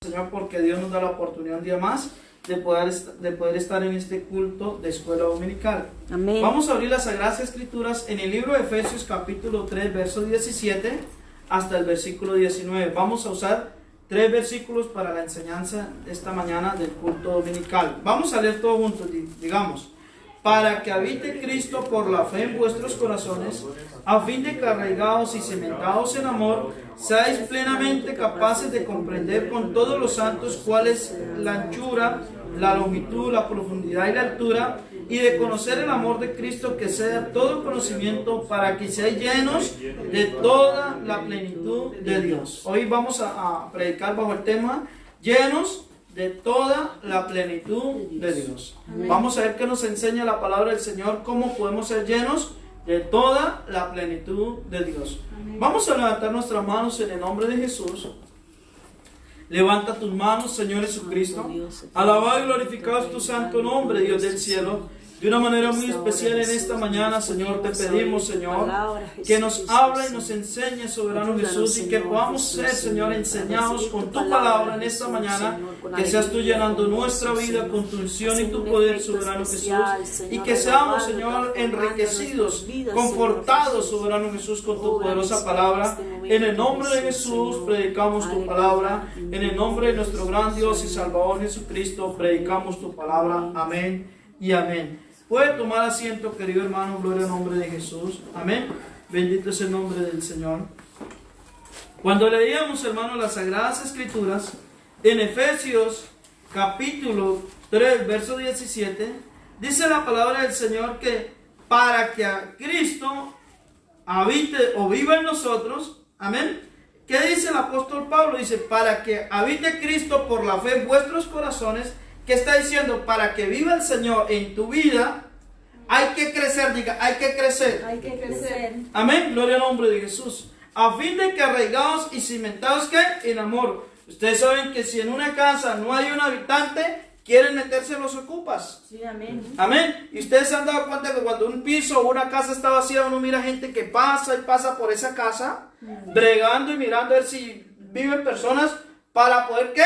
Señor, porque Dios nos da la oportunidad un día más de poder estar en este culto de escuela dominical. Amén. Vamos a abrir las Sagradas Escrituras en el libro de Efesios capítulo 3, verso 17 hasta el versículo 19. Vamos a usar 3 versículos para la enseñanza esta mañana del culto dominical. Vamos a leer todo juntos, digamos. Para que habite Cristo por la fe en vuestros corazones, a fin de que arraigados y cimentados en amor, seáis plenamente capaces de comprender con todos los santos cuál es la anchura, la longitud, la profundidad y la altura, y de conocer el amor de Cristo que sea todo conocimiento, para que seáis llenos de toda la plenitud de Dios. Hoy vamos a predicar bajo el tema llenos de toda la plenitud de Dios. Amén. Vamos a ver qué nos enseña la palabra del Señor, cómo podemos ser llenos de toda la plenitud de Dios. Amén. Vamos a levantar nuestras manos en el nombre de Jesús. Levanta tus manos, Señor Jesucristo. Alabado y glorificado es tu santo nombre, Dios del cielo. De una manera muy especial en esta mañana, Señor, te pedimos, Señor, que nos hable y nos enseñe, soberano Jesús, y que podamos ser, Señor, enseñados con tu palabra en esta mañana, que seas tú llenando nuestra vida con tu unción y tu poder, soberano Jesús, y que seamos, Señor, enriquecidos, confortados, soberano Jesús, con tu poderosa palabra. En el nombre de Jesús predicamos tu palabra, en el nombre de nuestro gran Dios y Salvador Jesucristo predicamos tu palabra. Amén y amén. Puede tomar asiento, querido hermano, gloria al nombre de Jesús. Amén. Bendito es el nombre del Señor. Cuando leíamos, hermano, las Sagradas Escrituras, en Efesios capítulo 3, verso 17, dice la palabra del Señor que para que a Cristo habite o viva en nosotros, amén. ¿Qué dice el apóstol Pablo? Dice, para que habite Cristo por la fe en vuestros corazones. ¿Qué está diciendo? Para que viva el Señor en tu vida, hay que crecer, diga, hay que crecer. Hay que crecer. Amén, gloria al nombre de Jesús. A fin de que arraigados y cimentados, ¿qué? En amor. Ustedes saben que si en una casa no hay un habitante, quieren meterse los ocupas. Sí, amén. Amén. Y ustedes se han dado cuenta que cuando un piso o una casa está vacía, uno mira gente que pasa y pasa por esa casa, bregando y mirando a ver si viven personas para poder, ¿qué?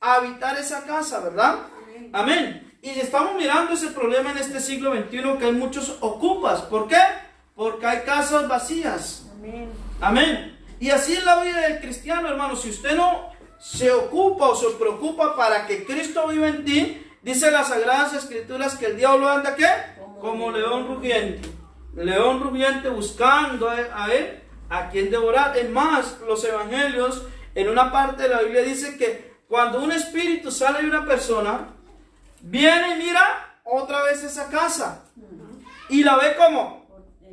Habitar esa casa, ¿verdad? Amén. Y estamos mirando ese problema en este siglo XXI, que hay muchos ocupas. ¿Por qué? Porque hay casas vacías. Amén. Amén. Y así es la vida del cristiano, hermano. Si usted no se ocupa o se preocupa para que Cristo viva en ti, dice las Sagradas Escrituras que el diablo anda, ¿qué? Como león rugiente. León rugiente buscando a él, a quien devorar. Es más, los evangelios, en una parte de la Biblia dice que cuando un espíritu sale de una persona, viene y mira otra vez esa casa. Y la ve como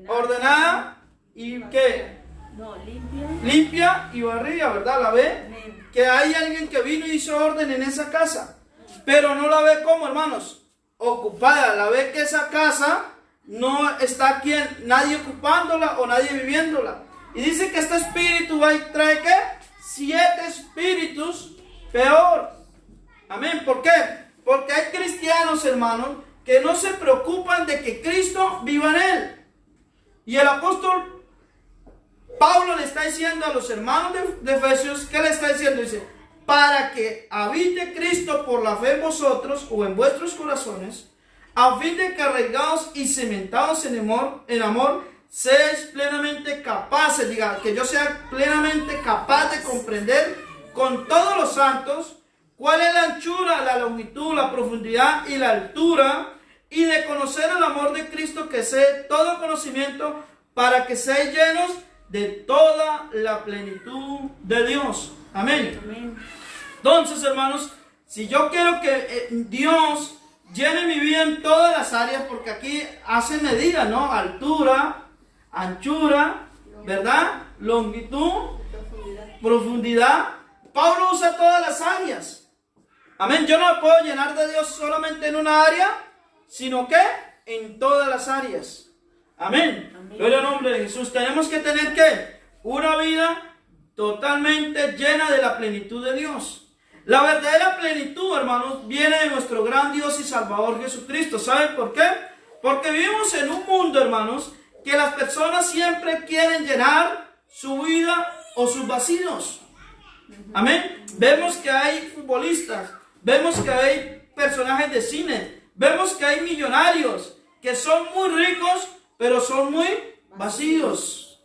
ordenada y ¿qué? No, limpia. Limpia y barrida, ¿verdad? La ve que hay alguien que vino y hizo orden en esa casa. Pero no la ve como, hermanos, ocupada. La ve que esa casa no está aquí, nadie ocupándola o nadie viviéndola. Y dice que este espíritu va y trae ¿qué? 7 espíritus peor. Amén. ¿Por qué? Porque hay cristianos, hermanos, que no se preocupan de que Cristo viva en él. Y el apóstol Pablo le está diciendo a los hermanos de Efesios, ¿qué le está diciendo? Dice, para que habite Cristo por la fe en vosotros o en vuestros corazones, a fin de que arraigados y cimentados en amor, seáis plenamente capaces, diga, que yo sea plenamente capaz de comprender con todos los santos cuál es la anchura, la longitud, la profundidad y la altura, y de conocer el amor de Cristo que sea todo conocimiento, para que seáis llenos de toda la plenitud de Dios. Amén. Amén. Entonces, hermanos, si yo quiero que Dios llene mi vida en todas las áreas, porque aquí hace medida, ¿no? Altura, anchura, ¿verdad? Longitud, profundidad. Pablo usa todas las áreas. Amén. Yo no me puedo llenar de Dios solamente en una área, sino que en todas las áreas. Amén. Gloria al nombre de Jesús. Tenemos que tener ¿qué? Una vida totalmente llena de la plenitud de Dios. La verdadera plenitud, hermanos, viene de nuestro gran Dios y Salvador Jesucristo. ¿Saben por qué? Porque vivimos en un mundo, hermanos, que las personas siempre quieren llenar su vida o sus vacíos. Amén. Vemos que hay futbolistas, vemos que hay personajes de cine, vemos que hay millonarios que son muy ricos, pero son muy vacíos.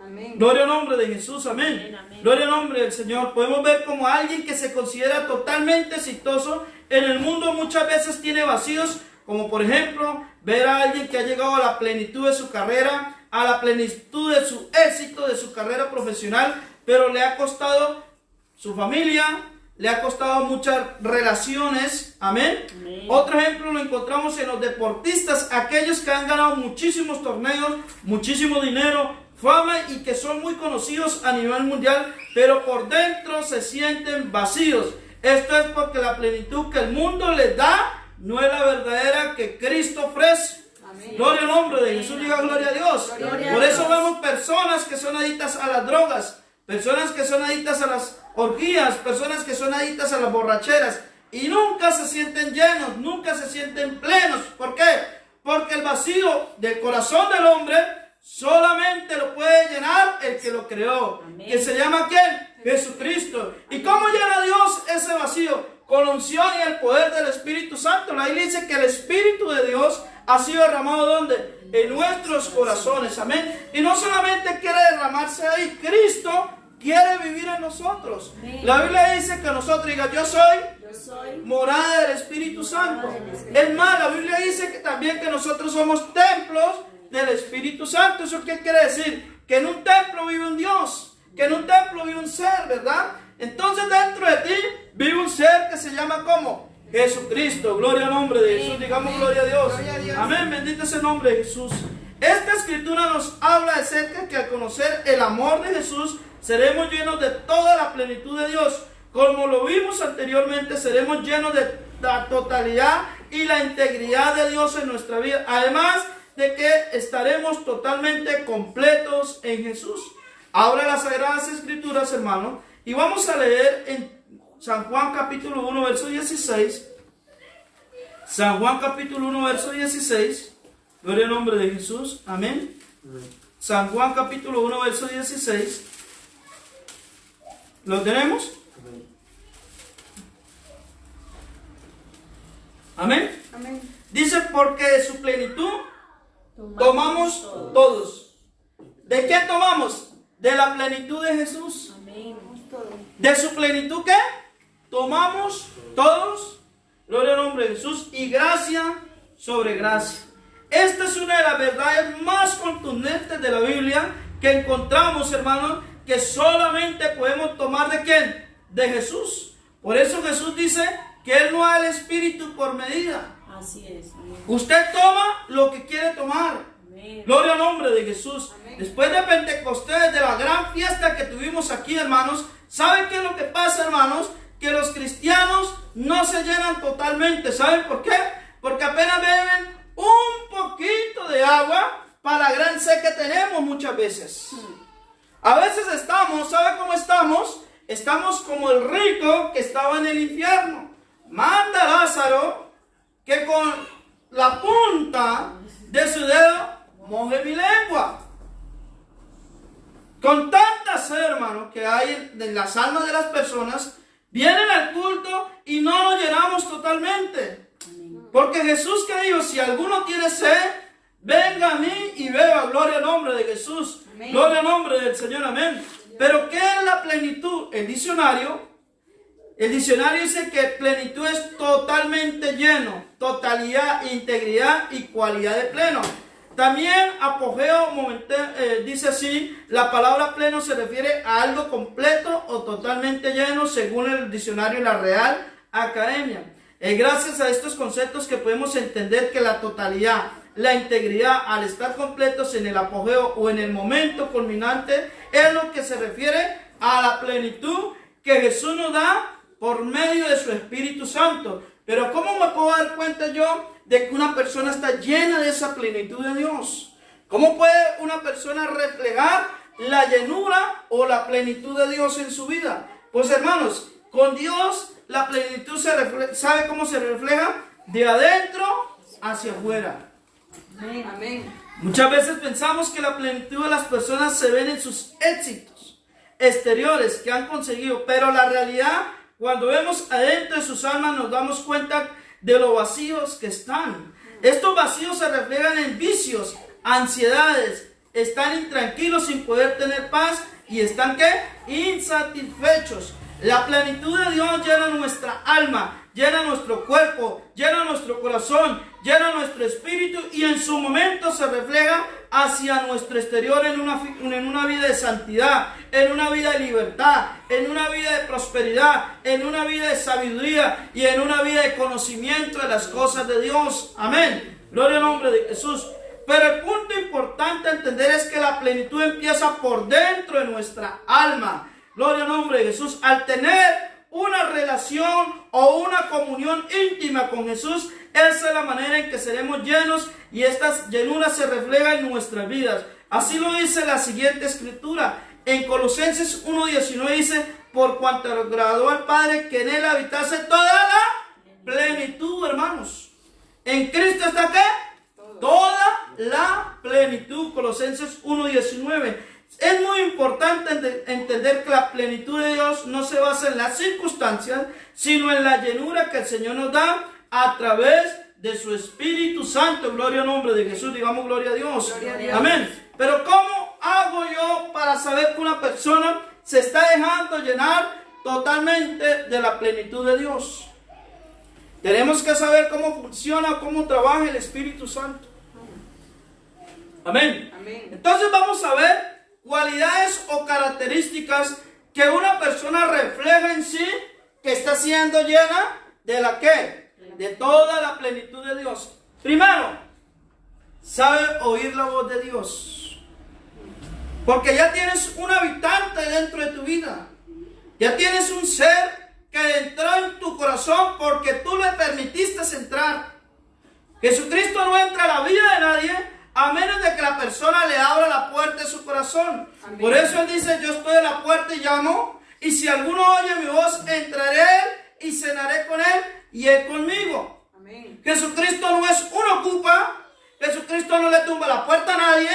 Amén. Gloria al nombre de Jesús, amén. Gloria al nombre del Señor. Podemos ver como alguien que se considera totalmente exitoso en el mundo muchas veces tiene vacíos, como por ejemplo ver a alguien que ha llegado a la plenitud de su carrera, a la plenitud de su éxito, de su carrera profesional, pero le ha costado su familia, le ha costado muchas relaciones, amén. Otro ejemplo lo encontramos en los deportistas, aquellos que han ganado muchísimos torneos, muchísimo dinero, fama y que son muy conocidos a nivel mundial, pero por dentro se sienten vacíos. Esto es porque la plenitud que el mundo les da no es la verdadera que Cristo ofrece. Amén. Gloria al nombre de Jesús, diga gloria a Dios. Gloria Por a eso Dios. vemos personas que son adictas a las drogas, personas que son adictas a las orgías, personas que son adictas a las borracheras y nunca se sienten llenos, nunca se sienten plenos. ¿Por qué? Porque el vacío del corazón del hombre solamente lo puede llenar el que lo creó. Amén. ¿Que se llama quién? Jesucristo. ¿Y cómo llena Dios ese vacío? Con la unción y el poder del Espíritu Santo. La Biblia dice que el Espíritu de Dios ha sido derramado ¿dónde? En nuestros corazones. Amén. Y no solamente quiere derramarse ahí, Cristo quiere vivir en nosotros. Amén. La Biblia dice que nosotros, diga, yo soy Yo soy morada del Espíritu Santo. Es más, la Biblia dice que también que nosotros somos templos del Espíritu Santo. ¿Eso qué quiere decir? Que en un templo vive un Dios, que en un templo vive un ser, ¿verdad? Entonces dentro de ti vive un ser que se llama ¿cómo? Jesucristo. Gloria al nombre de Jesús, digamos gloria a Dios. Gloria a Dios. Amén, bendito es el nombre de Jesús. Esta escritura nos habla acerca que al conocer el amor de Jesús seremos llenos de toda la plenitud de Dios. Como lo vimos anteriormente, seremos llenos de la totalidad y la integridad de Dios en nuestra vida. Además de que estaremos totalmente completos en Jesús. Ahora las Sagradas Escrituras, hermano, y vamos a leer en San Juan capítulo 1, verso 16. San Juan capítulo 1, verso 16. Gloria al nombre de Jesús. Amén. San Juan capítulo 1, verso 16. ¿Lo tenemos? Amén. Amén. Dice, porque de su plenitud tomamos todos. ¿De qué tomamos? De la plenitud de Jesús. Amén. Todo. ¿De su plenitud qué? Tomamos todos. Gloria al nombre de Jesús. Y gracia sobre gracia. Esta es una de las verdades más contundentes de la Biblia que encontramos, hermanos, que solamente podemos tomar ¿de quién? De Jesús. Por eso Jesús dice que Él no da el Espíritu por medida. Así es. Amén. Usted toma lo que quiere tomar. Amén. Gloria al nombre de Jesús. Amén. Después de Pentecostés, de la gran fiesta que tuvimos aquí, hermanos, ¿saben qué es lo que pasa, hermanos? Que los cristianos no se llenan totalmente. ¿Saben por qué? Porque apenas beben un poquito de agua para la gran sed que tenemos muchas veces. A veces estamos, ¿sabe cómo estamos? Estamos como el rico que estaba en el infierno. Manda a Lázaro que con la punta de su dedo moje mi lengua. Con tanta sed, hermano, que hay en las almas de las personas, vienen al culto y no nos llenamos totalmente. Porque Jesús que dijo, si alguno tiene sed, venga a mí y beba. Gloria al nombre de Jesús. Amén. Gloria al nombre del Señor. Amén. Pero ¿qué es la plenitud? El diccionario dice que plenitud es totalmente lleno, totalidad, integridad y cualidad de pleno. También apogeo dice así, la palabra pleno se refiere a algo completo o totalmente lleno según el diccionario La Real Academia. Es gracias a estos conceptos que podemos entender que la totalidad, la integridad, al estar completos en el apogeo o en el momento culminante, es lo que se refiere a la plenitud que Jesús nos da por medio de su Espíritu Santo. Pero ¿cómo me puedo dar cuenta yo de que una persona está llena de esa plenitud de Dios? ¿Cómo puede una persona reflejar la llenura o la plenitud de Dios en su vida? Pues hermanos, con Dios la plenitud ¿sabe cómo se refleja? De adentro hacia afuera. Amén. Amén. Muchas veces pensamos que la plenitud de las personas se ven en sus éxitos, exteriores que han conseguido, pero la realidad, cuando vemos adentro de sus almas, nos damos cuenta de lo vacíos que están. Estos vacíos se reflejan en vicios, ansiedades, están intranquilos sin poder tener paz y están ¿qué? Insatisfechos. La plenitud de Dios llena nuestra alma, llena nuestro cuerpo, llena nuestro corazón, llena nuestro espíritu y en su momento se refleja hacia nuestro exterior en una vida de santidad, en una vida de libertad, en una vida de prosperidad, en una vida de sabiduría y en una vida de conocimiento de las cosas de Dios. Amén. Gloria al nombre de Jesús. Pero el punto importante a entender es que la plenitud empieza por dentro de nuestra alma. Gloria al nombre de Jesús. Al tener una relación o una comunión íntima con Jesús, esa es la manera en que seremos llenos y esta llenura se refleja en nuestras vidas. Así lo dice la siguiente escritura. En Colosenses 1:19 dice: por cuanto agradó al Padre que en él habitase toda la plenitud, hermanos. En Cristo está ¿qué? Toda la plenitud. Colosenses 1:19. Es muy importante entender que la plenitud de Dios no se basa en las circunstancias, sino en la llenura que el Señor nos da a través de su Espíritu Santo. Gloria al nombre de Jesús. Digamos gloria a Dios. Gloria a Dios. Amén. Pero ¿cómo hago yo para saber que una persona se está dejando llenar totalmente de la plenitud de Dios? Tenemos que saber cómo funciona, cómo trabaja el Espíritu Santo. Amén. Amén. Entonces vamos a ver cualidades o características que una persona refleja en sí, que está siendo llena de la ¿qué? De toda la plenitud de Dios. Primero, sabe oír la voz de Dios. Porque ya tienes un habitante dentro de tu vida. Ya tienes un ser que entró en tu corazón porque tú le permitiste entrar. Jesucristo no entra a la vida de nadie a menos de que la persona le abra la puerta de su corazón. Amén. Por eso Él dice: yo estoy a la puerta y llamo, y si alguno oye mi voz, entraré a Él y cenaré con Él y Él conmigo. Amén. Jesucristo no es un ocupa. Jesucristo no le tumba la puerta a nadie,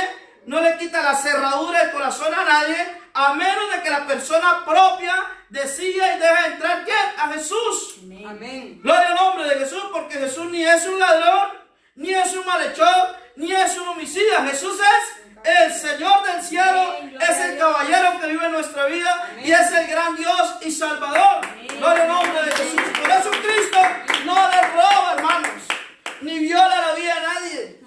no le quita la cerradura del corazón a nadie, a menos de que la persona propia decida y deje entrar ¿quién? A Jesús. Amén. Gloria al nombre de Jesús, porque Jesús ni es un ladrón, ni es un malhechor, ni es un homicida. Jesús es el Señor del cielo, es el caballero que vive en nuestra vida y es el gran Dios y Salvador. Gloria al nombre de Jesús. Por eso Cristo no le roba, hermanos, ni viola la vida a nadie.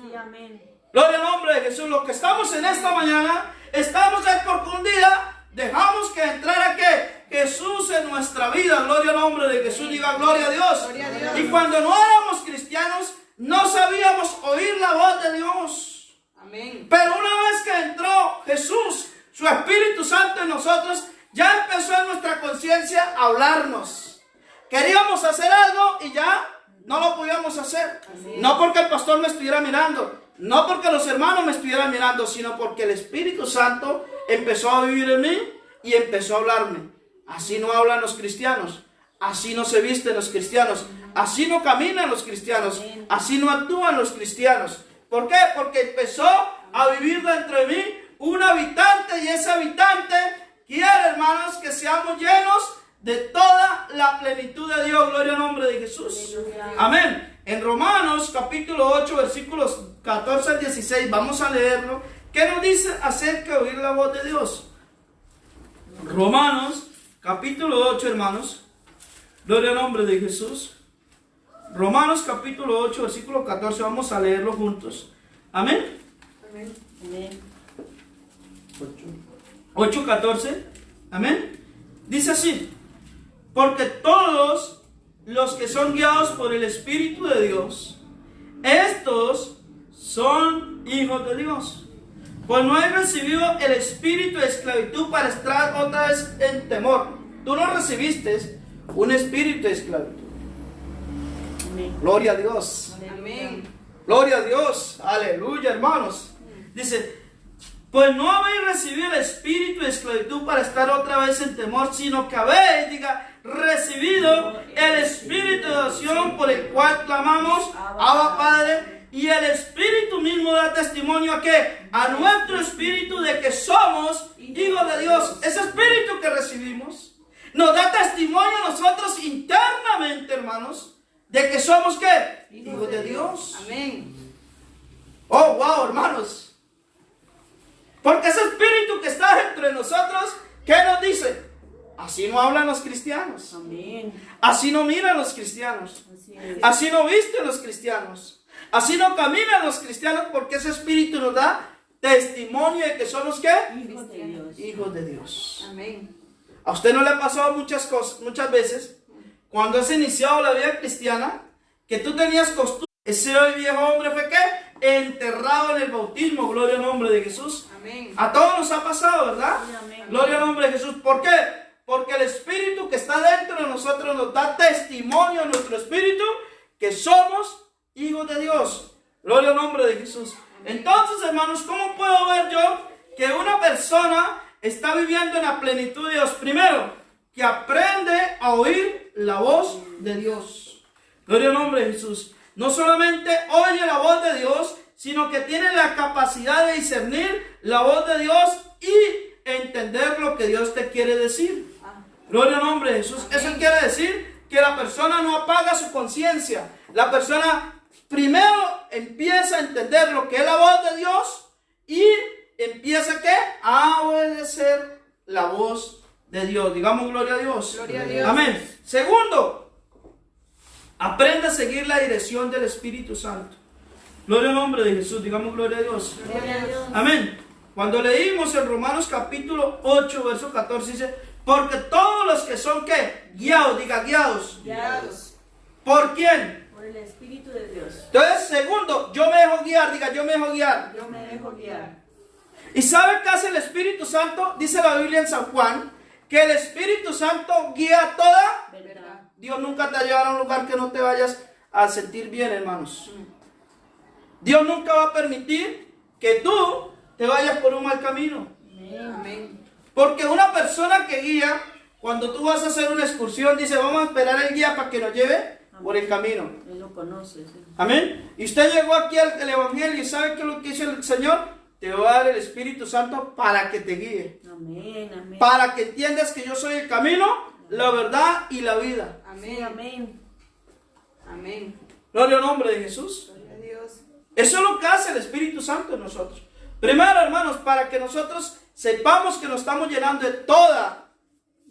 Gloria al nombre de Jesús. Los que estamos en esta mañana, estamos es porque un día dejamos que entrara ¿qué? Jesús en nuestra vida. Gloria al nombre de Jesús. Diga gloria a Dios. Gloria a Dios. Y cuando no éramos cristianos, no sabíamos oír la voz de Dios. Amén. Pero una vez que entró Jesús, su Espíritu Santo en nosotros, ya empezó en nuestra conciencia a hablarnos. Queríamos hacer algo y ya no lo podíamos hacer. No porque el pastor me estuviera mirando, no porque los hermanos me estuvieran mirando, sino porque el Espíritu Santo empezó a vivir en mí y empezó a hablarme. Así no hablan los cristianos, así no se visten los cristianos, así no caminan los cristianos, así no actúan los cristianos. ¿Por qué? Porque empezó a vivir dentro de mí un habitante, y ese habitante quiere, hermanos, que seamos llenos de toda la plenitud de Dios. Gloria al nombre de Jesús. Amén. En Romanos capítulo 8 versículos 14 al 16, vamos a leerlo. ¿Qué nos dice acerca de oír la voz de Dios? Romanos capítulo 8, hermanos. Gloria al nombre de Jesús. Romanos capítulo 8 versículo 14, vamos a leerlo juntos. Amén. Amén. 8:14. Amén. Dice así: porque todos los que son guiados por el Espíritu de Dios, estos son hijos de Dios. Pues no hay recibido el espíritu de esclavitud para estar otra vez en temor. Tú no recibiste un espíritu de esclavitud. Amén. Gloria a Dios. Amén. Gloria a Dios. Aleluya, hermanos. Dice: pues no habéis recibido el espíritu de esclavitud para estar otra vez en temor, sino que habéis, recibido el espíritu de adopción, por el cual clamamos Abba Padre, y el Espíritu mismo da testimonio a qué? A nuestro espíritu de que somos hijos de Dios. Ese espíritu que recibimos nos da testimonio a nosotros internamente, hermanos, de que somos ¿qué? Hijos de Dios. Amén. Oh, wow, hermanos. Porque ese espíritu que está dentro de nosotros, ¿qué nos dice? Así no hablan los cristianos. Amén. Así no miran los cristianos. Así es. Así no visten los cristianos. Así no caminan los cristianos, porque ese espíritu nos da testimonio de que somos ¿qué? Hijos de Dios. Hijos de Dios. Amén. ¿A usted no le ha pasado muchas veces, cuando has iniciado la vida cristiana, que tú tenías costumbre? Ese viejo hombre fue ¿qué? Enterrado en el bautismo. Gloria al nombre de Jesús. Amén. A todos nos ha pasado, ¿verdad? Amén. Gloria al nombre de Jesús. ¿Por qué? Porque el espíritu que está dentro de nosotros nos da testimonio a nuestro espíritu que somos hijos de Dios. Gloria al nombre de Jesús. Entonces, hermanos, ¿cómo puedo ver yo que una persona está viviendo en la plenitud de Dios? Primero, que aprende a oír la voz de Dios. Gloria al nombre de Jesús. No solamente oye la voz de Dios, sino que tiene la capacidad de discernir la voz de Dios y entender lo que Dios te quiere decir. Gloria al nombre de Jesús. Eso quiere decir que la persona no apaga su conciencia. La persona primero empieza a entender lo que es la voz de Dios y empieza ¿qué? A obedecer la voz de Dios. Digamos gloria a Dios. Gloria a Dios. Amén. Segundo, aprende a seguir la dirección del Espíritu Santo. Gloria al nombre de Jesús. Digamos gloria a Dios. Gloria a Dios. Amén. Cuando leímos en Romanos capítulo 8, verso 14, dice, porque todos los que son ¿qué? Guiados, diga guiados. Guiados. ¿Por quién? Por el Espíritu de Dios. Entonces, segundo, yo me dejo guiar, diga yo me dejo guiar. Yo me dejo guiar. ¿Y sabe qué hace el Espíritu Santo? Dice la Biblia en San Juan, que el Espíritu Santo guía toda. ¿Verdad? Dios nunca te llevará a un lugar que no te vayas a sentir bien, hermanos. Dios nunca va a permitir que tú te vayas por un mal camino. Amén. Porque una persona que guía, cuando tú vas a hacer una excursión, dice, vamos a esperar al guía para que nos lleve por el camino. Él lo conoce. Sí. Amén. Y usted llegó aquí al Evangelio y sabe qué es lo que dice el Señor. Te va a dar el Espíritu Santo para que te guíe. Amén. Amén. Para que entiendas que yo soy el camino, la verdad y la vida. Amén. Amén. Amén. Gloria al nombre de Jesús. Gloria a Dios. Eso es lo que hace el Espíritu Santo en nosotros. Primero, hermanos, para que nosotros sepamos que nos estamos llenando de toda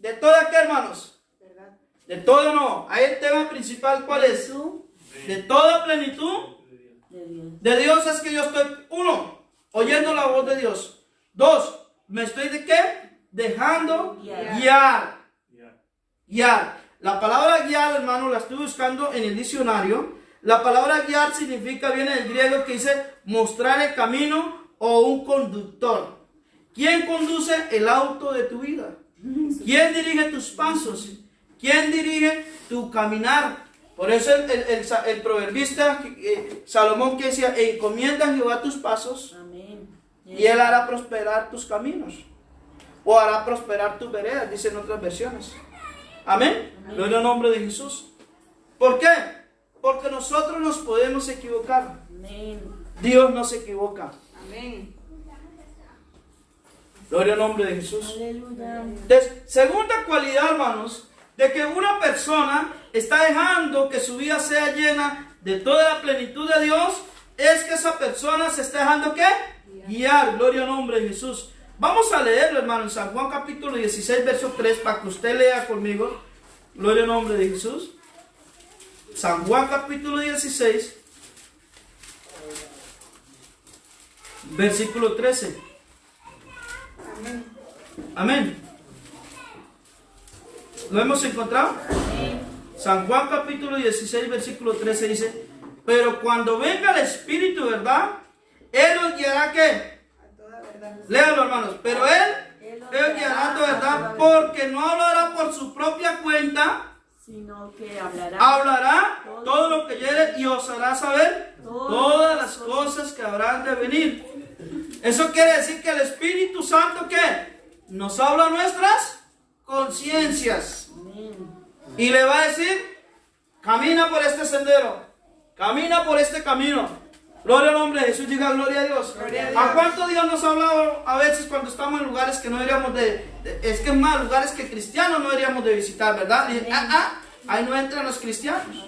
¿qué, hermanos? ¿Verdad? De todo no. Ahí el tema principal, ¿cuál es? De toda plenitud De Dios. de Dios es que yo estoy, uno, oyendo la voz de Dios. Dos, me estoy de qué? Dejando guiar. Guiar. La palabra guiar, hermano, la estoy buscando en el diccionario. La palabra guiar significa, viene del griego que dice mostrar el camino o un conductor. ¿Quién conduce el auto de tu vida? ¿Quién dirige tus pasos? ¿Quién dirige tu caminar? Por eso el proverbista Salomón que decía, encomienda a Jehová tus pasos. Amén. Y Él hará prosperar tus caminos. O hará prosperar tus veredas, dicen otras versiones. Amén. Gloria al nombre de Jesús. ¿Por qué? Porque nosotros nos podemos equivocar. Amén. Dios no se equivoca. Amén. Gloria al nombre de Jesús. Aleluya. Entonces, segunda cualidad, hermanos, de que una persona está dejando que su vida sea llena de toda la plenitud de Dios, es que esa persona se está dejando ¿qué? Guiar. Gloria al nombre de Jesús. Vamos a leerlo, hermano, en San Juan capítulo 16, verso 3, para que usted lea conmigo. Gloria al nombre de Jesús. San Juan capítulo 16, versículo 13. Amén. Amén. ¿Lo hemos encontrado? Amén. San Juan capítulo 16, versículo 13 dice, pero cuando venga el Espíritu, ¿verdad? Él os guiará ¿qué? A toda verdad. Léalo, hermanos. Pero Él os guiará a toda verdad, porque no hablará por su propia cuenta, Sino que hablará. hablará todo lo que oyere y os hará saber todas las cosas que habrán de venir. Eso quiere decir que el Espíritu Santo ¿qué? Nos habla a nuestras conciencias. Amén. Y le va a decir, camina por este sendero, camina por este camino. Gloria al nombre de Jesús, diga gloria a Dios. Gloria a Dios. ¿A cuánto Dios nos ha hablado a veces cuando estamos en lugares que no deberíamos es que es más, lugares que cristianos no deberíamos de visitar, ¿verdad? Y, ahí no entran los cristianos,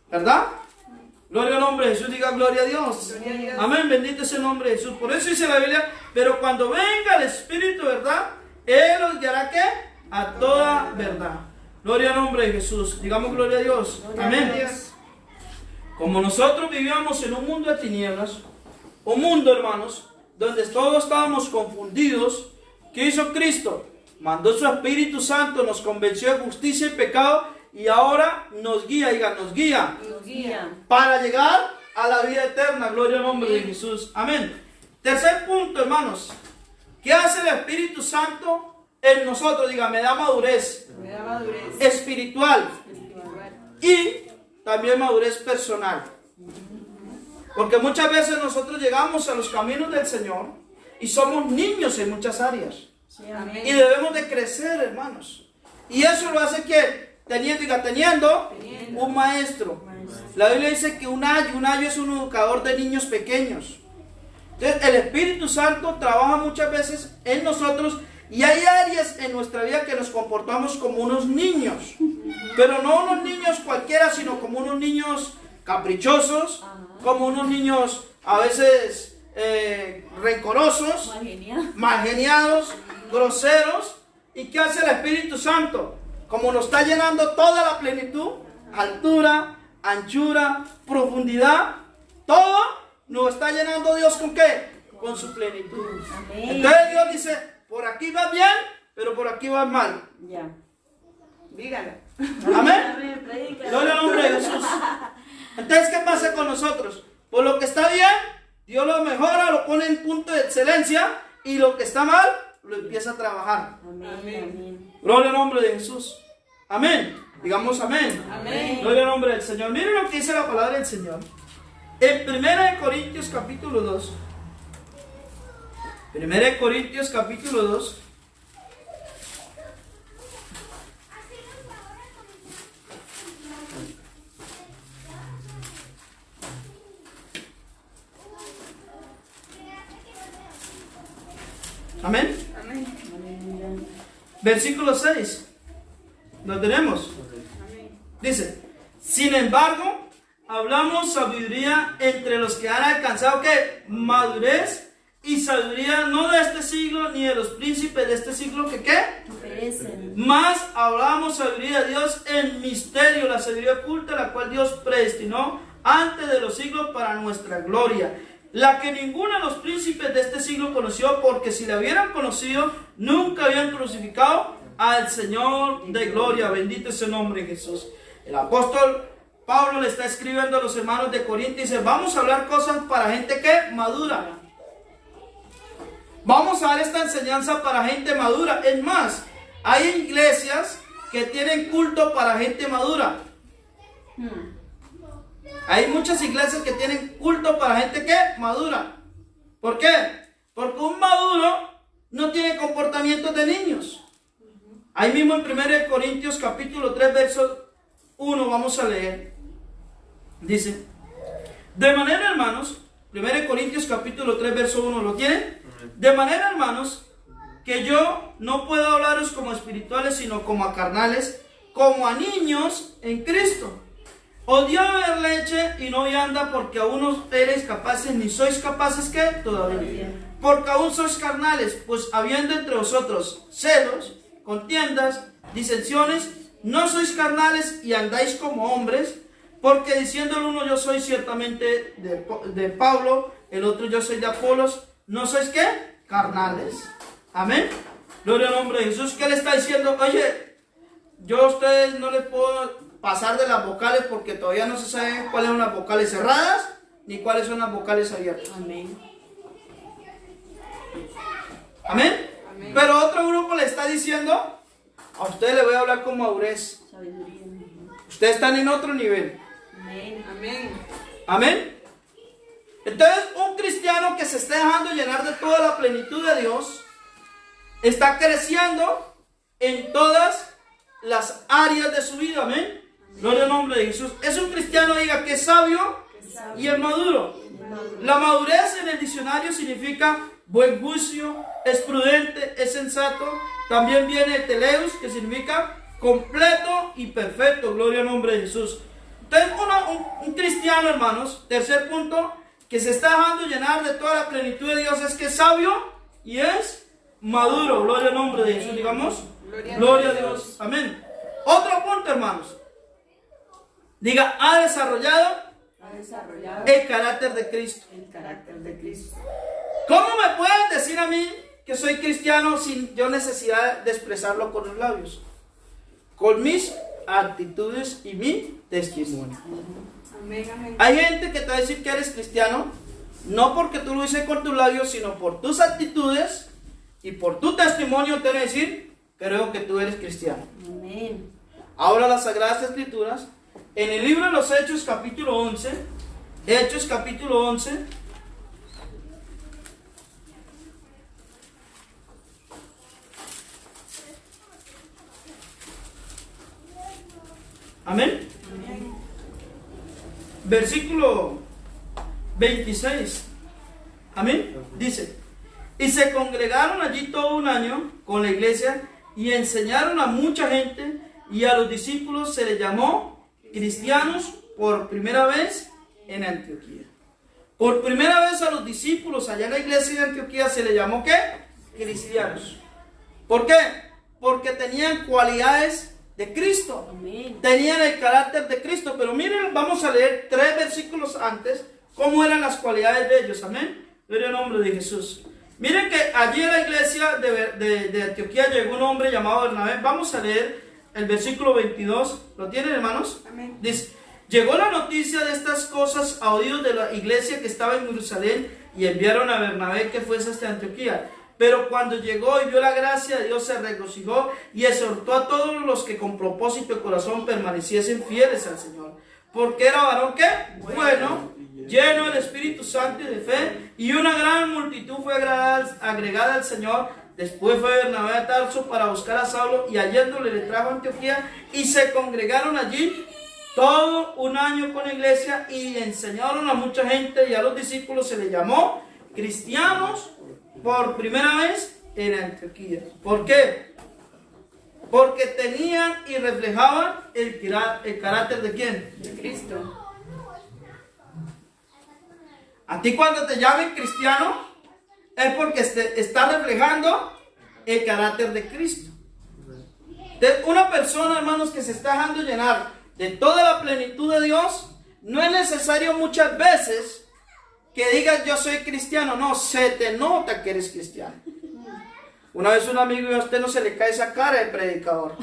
¿verdad? Gloria al nombre de Jesús, diga gloria a Dios. Gloria a Dios. Amén, bendito es el nombre de Jesús. Por eso dice la Biblia, pero cuando venga el Espíritu, ¿verdad? Él os guiará, ¿qué? A toda verdad. Gloria al nombre de Jesús. Digamos gloria a Dios. Amén. Como nosotros vivíamos en un mundo de tinieblas, un mundo, hermanos, donde todos estábamos confundidos, ¿qué hizo Cristo? Mandó su Espíritu Santo, nos convenció de justicia y pecado y ahora nos guía, diga, nos guía para llegar a la vida eterna. Gloria al nombre de Jesús. Amén. Tercer punto, hermanos. ¿Qué hace el Espíritu Santo en nosotros? Diga, me da madurez Me da madurez espiritual espiritual. y también madurez personal. Porque muchas veces nosotros llegamos a los caminos del Señor y somos niños en muchas áreas. Amén. Y debemos de crecer, hermanos. Y eso lo hace que teniendo un maestro. La Biblia dice que un ayo es un educador de niños pequeños. Entonces el Espíritu Santo trabaja muchas veces en nosotros y hay áreas en nuestra vida que nos comportamos como unos niños. Pero no unos niños cualquiera, sino como unos niños caprichosos, como unos niños a veces rencorosos, mal geniados, groseros. ¿Y qué hace el Espíritu Santo? Como nos está llenando toda la plenitud, altura, anchura, profundidad, todo nos está llenando Dios ¿con qué? Con su plenitud. Amén. Entonces Dios dice, por aquí va bien, pero por aquí va mal. Ya. Dígalo. Amén. Predica. Gloria al nombre de Jesús. Entonces, ¿qué pasa con nosotros? Por lo que está bien, Dios lo mejora, lo pone en punto de excelencia, y lo que está mal, lo empieza a trabajar. Amén. Amén. Gloria al nombre de Jesús. Amén. Digamos amén. Amén. Gloria al nombre del Señor. Miren lo que dice la palabra del Señor. En 1 Corintios capítulo 2. 1 Corintios capítulo 2. Amén. Amén. Amén. Versículo 6. ¿Lo tenemos? Amén. Dice, sin embargo, hablamos sabiduría entre los que han alcanzado ¿qué? Madurez y sabiduría no de este siglo ni de los príncipes de este siglo que ¿qué? Perecen. Más hablamos sabiduría de Dios en misterio, la sabiduría oculta, la cual Dios predestinó antes de los siglos para nuestra gloria, la que ninguno de los príncipes de este siglo conoció, porque si la hubieran conocido, nunca habían crucificado al Señor de gloria. Bendito es el nombre de Jesús. El apóstol Pablo le está escribiendo a los hermanos de Corinto y dice, vamos a hablar cosas para gente que madura. Vamos a dar esta enseñanza para gente madura. Es más, hay iglesias que tienen culto para gente madura. Hay muchas iglesias que tienen culto para gente que madura. ¿Por qué? Porque un maduro no tiene comportamientos de niños. Ahí mismo en 1 Corintios capítulo 3 verso 1 vamos a leer. Dice, de manera, hermanos, 1 Corintios capítulo 3 verso 1, ¿lo tienen? De manera, hermanos, que yo no puedo hablaros como espirituales, sino como a carnales, como a niños en Cristo. Os dio a beber leche y no vianda, porque aún no eres capaces, ni sois capaces que todavía. Porque aún sois carnales, pues habiendo entre vosotros celos, contiendas, disensiones, no sois carnales y andáis como hombres, porque diciendo el uno yo soy ciertamente de Pablo, el otro yo soy de Apolos, ¿no sois qué? Carnales. Amén. Gloria al nombre de Jesús. ¿Qué le está diciendo? Oye, yo a ustedes no les puedo pasar de las vocales porque todavía no se sabe cuáles son las vocales cerradas ni cuáles son las vocales abiertas. Amén. Amén. Amén. Pero otro grupo le está diciendo, a ustedes les voy a hablar con madurez. Sabiduría. Ustedes están en otro nivel. Amén. Amén. Amén. Entonces, un cristiano que se esté dejando llenar de toda la plenitud de Dios está creciendo en todas las áreas de su vida. Amén. Gloria al nombre de Jesús. Es un cristiano, diga, que es sabio y el maduro. La madurez en el diccionario significa buen juicio, es prudente, es sensato. También viene teleus, que significa completo y perfecto. Gloria al nombre de Jesús. Entonces, un cristiano, hermanos, tercer punto, que se está dejando llenar de toda la plenitud de Dios, es que es sabio y es maduro. Gloria al nombre de Jesús. Digamos, gloria a Dios. Amén. Otro punto, hermanos. Diga, ha desarrollado el carácter de Cristo. El carácter de Cristo. ¿Cómo me pueden decir a mí que soy cristiano sin yo necesidad de expresarlo con los labios? Con mis actitudes y mi testimonio. Amén, amén. Hay gente que te va a decir que eres cristiano, no porque tú lo dices con tus labios, sino por tus actitudes y por tu testimonio te van a decir, creo que tú eres cristiano. Amén. Ahora las Sagradas Escrituras, en el libro de los Hechos capítulo 11, Hechos capítulo 11, amén. Versículo 26. Amén. Dice, y se congregaron allí todo un año con la iglesia y enseñaron a mucha gente, y a los discípulos se les llamó cristianos por primera vez en Antioquía. Por primera vez a los discípulos allá en la iglesia de Antioquía se les llamó ¿qué? Cristianos. ¿Por qué? Porque tenían cualidades de Cristo. Amén. Tenían el carácter de Cristo. Pero miren, vamos a leer 3 versículos antes cómo eran las cualidades de ellos. Amén. Gloria al nombre de Jesús. Miren que allí en la iglesia de Antioquía llegó un hombre llamado Bernabé. Vamos a leer el versículo 22. ¿Lo tienen, hermanos? Amén. Dice, llegó la noticia de estas cosas a oídos de la iglesia que estaba en Jerusalén, y enviaron a Bernabé que fuese hasta Antioquía. Pero cuando llegó y vio la gracia de Dios, se regocijó y exhortó a todos los que con propósito de corazón permaneciesen fieles al Señor. Porque era varón ¿qué? Bueno, lleno del Espíritu Santo y de fe, y una gran multitud fue agregada al Señor. Después fue Bernabé a Tarso para buscar a Saulo, y hallándole le trajo a Antioquía, y se congregaron allí todo un año con la iglesia, y enseñaron a mucha gente, y a los discípulos se les llamó cristianos por primera vez en Antioquía. ¿Por qué? Porque tenían y reflejaban el carácter de ¿quién? De Cristo. A ti cuando te llamen cristiano es porque está reflejando el carácter de Cristo. De una persona, hermanos, que se está dejando llenar de toda la plenitud de Dios, no es necesario muchas veces que digas yo soy cristiano. No, se te nota que eres cristiano. Una vez un amigo, y a usted no se le cae esa cara de predicador.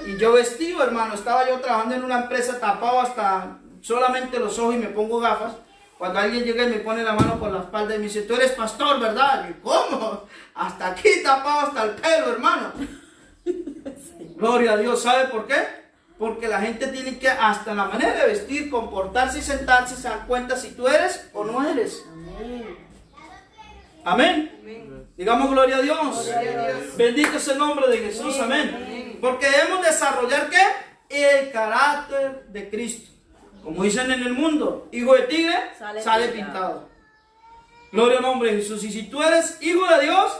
Y yo vestido, hermano, estaba yo trabajando en una empresa tapado hasta solamente los ojos y me pongo gafas. Cuando alguien llega y me pone la mano por la espalda y me dice, tú eres pastor, ¿verdad? Y ¿cómo? Hasta aquí tapado hasta el pelo, hermano. Gloria a Dios. ¿Sabe por qué? Porque la gente tiene que, hasta la manera de vestir, comportarse y sentarse, se dan cuenta si tú eres o no eres. Amén. Amén. Amén. Digamos gloria a Dios. Gloria a Dios. Bendito es el nombre de Jesús. Amén. Porque debemos desarrollar ¿qué? El carácter de Cristo. Como dicen en el mundo, hijo de tigre sale pintado. Gloria al nombre de Jesús. Y si tú eres hijo de Dios,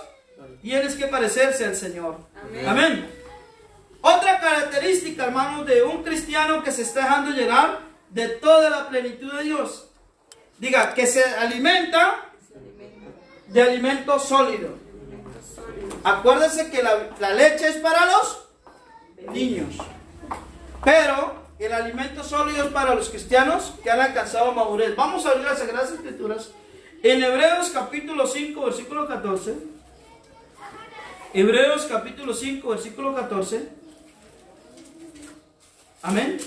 tienes que parecerse al Señor. Amén. Amén. Otra característica, hermanos, de un cristiano que se está dejando llenar de toda la plenitud de Dios. Diga, que se alimenta de alimento sólido. Acuérdense que la leche es para los niños, pero el alimento sólido es para los cristianos que han alcanzado madurez. Vamos a abrir las Sagradas Escrituras en Hebreos capítulo 5, versículo 14. Hebreos capítulo 5, versículo 14. Amén.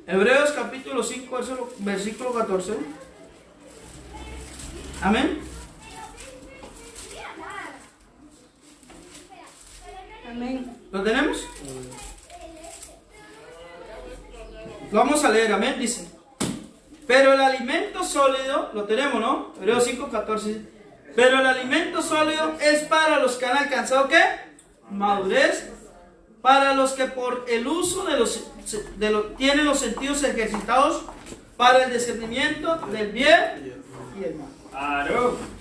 Hebreos capítulo 5, versículo 14. Amén. Amén. ¿Lo tenemos? Lo vamos a leer, amén, dice. Pero el alimento sólido, lo tenemos, ¿no? Hebreos 5:14. Pero el alimento sólido es para los que han alcanzado, ¿qué? Madurez, para los que por el uso tienen los sentidos ejercitados para el discernimiento del bien y el mal.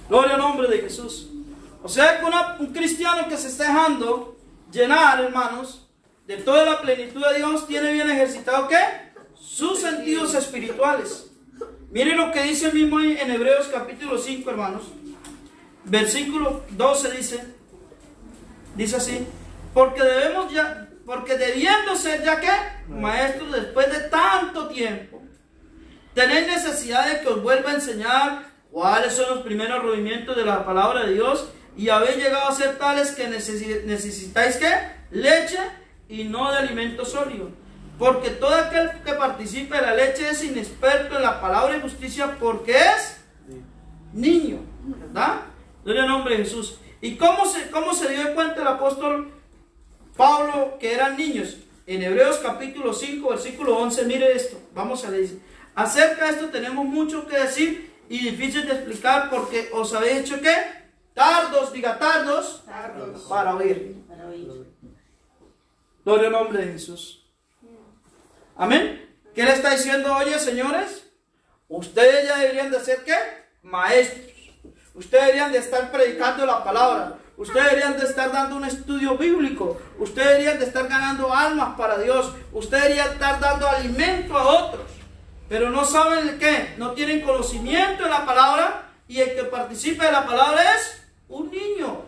Gloria al nombre de Jesús. O sea que un cristiano que se está dejando llenar, hermanos, de toda la plenitud de Dios, tiene bien ejercitado ¿qué? Sus sentidos espirituales. Miren lo que dice mismo en Hebreos capítulo 5, hermanos. Versículo 12 dice así: porque debiendo ser ya que maestros después de tanto tiempo, tenéis necesidad de que os vuelva a enseñar cuáles son los primeros rudimientos de la palabra de Dios, y habéis llegado a ser tales que necesitáis ¿qué? Leche y no de alimento sólido. Porque todo aquel que participe de la leche es inexperto en la palabra de justicia, porque es niño, ¿verdad? Gloria al nombre de Jesús. ¿Y cómo se dio cuenta el apóstol Pablo que eran niños? En Hebreos capítulo 5, versículo 11, mire esto. Vamos a leer. Acerca de esto tenemos mucho que decir y difícil de explicar, porque os habéis hecho ¿qué? Tardos, diga tardos, para oír. Gloria al nombre de Jesús. Amén. ¿Qué le está diciendo? Oye, señores, ustedes ya deberían de ser ¿qué? Maestros. Ustedes deberían de estar predicando la palabra. Ustedes deberían de estar dando un estudio bíblico. Ustedes deberían de estar ganando almas para Dios. Ustedes deberían de estar dando alimento a otros. Pero no saben el qué. No tienen conocimiento de la palabra. Y el que participa de la palabra es un niño.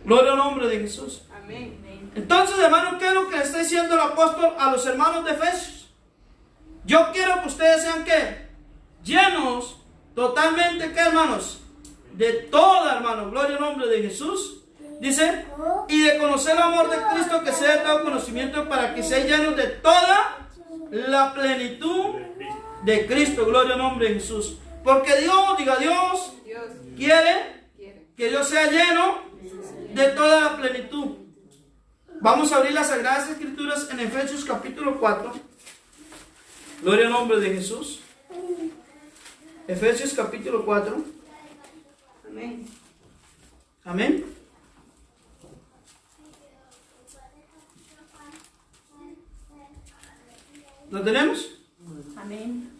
Gloria al nombre de Jesús. Amén. Entonces, hermano, ¿qué es lo que le está diciendo el apóstol a los hermanos de Efesios? Yo quiero que ustedes sean ¿qué? Llenos totalmente, ¿qué, hermanos? De toda, hermano, gloria al nombre de Jesús. Dice, y de conocer el amor de Cristo, que sea de todo conocimiento, para que sean llenos de toda la plenitud de Cristo. Gloria al nombre de Jesús. Porque Dios, diga Dios, quiere que yo sea lleno de toda la plenitud. Vamos a abrir las Sagradas Escrituras en Efesios capítulo 4. Gloria al nombre de Jesús. Efesios capítulo 4. Amén. Amén. ¿Lo tenemos? Amén.